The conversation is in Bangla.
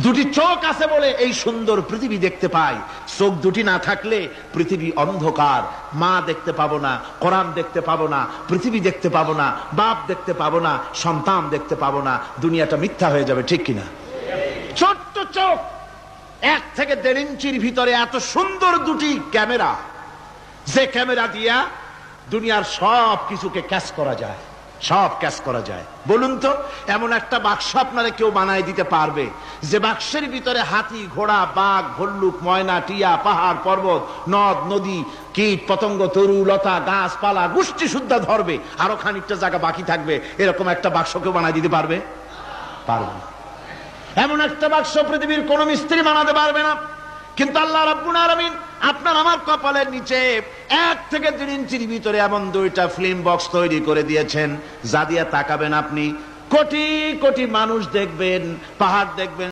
দুটি চোখ আছে বলে এই সুন্দর পৃথিবী দেখতে পাই। চোখ দুটি না থাকলে পৃথিবী অন্ধকার, মা দেখতে পাবো না, কোরআন দেখতে পাবো না, পৃথিবী দেখতে পাবো না, বাপ দেখতে পাবো না, সন্তান দেখতে পাবো না, দুনিয়াটা মিথ্যা হয়ে যাবে, ঠিক কিনা? ছোট্ট চোখ, 1 থেকে 1.5 ইঞ্চির ভিতরে এত সুন্দর দুটি ক্যামেরা, যে ক্যামেরা দিয়া দুনিয়ার সব কিছুকে ক্যাচ করা যায়, সব ক্যাচ করা যায়। বলুন তো, এমন একটা বাক্স আপনারা কেউ বানায় দিতে পারবে যে বাক্সের ভিতরে হাতি, ঘোড়া, বাঘ, ভল্লুক, ময়না, টিয়া, পাহাড়, পর্বত, নদ, নদী, কীট, পতঙ্গ, তরু, লতা, গাছপালা, গোষ্ঠী শুদ্ধা ধরবে, আরো খানিকটা জায়গা বাকি থাকবে, এরকম একটা বাক্স কেউ বানায় দিতে পারবে? পারবে না। এমন একটা বাক্স পৃথিবীর কোন মিস্ত্রি বানাতে পারবে না। কিন্তু আল্লাহ রাব্বুল আলামিন আপনার আমার কপালের নিচে 1 থেকে 1.5 ইঞ্চির ভিতরে এমন 2টা ফিল্ম বক্স তৈরি করে দিয়েছেন, যা দিয়ে তাকাবেন আপনি কোটি কোটি মানুষ দেখবেন, পাহাড় দেখবেন,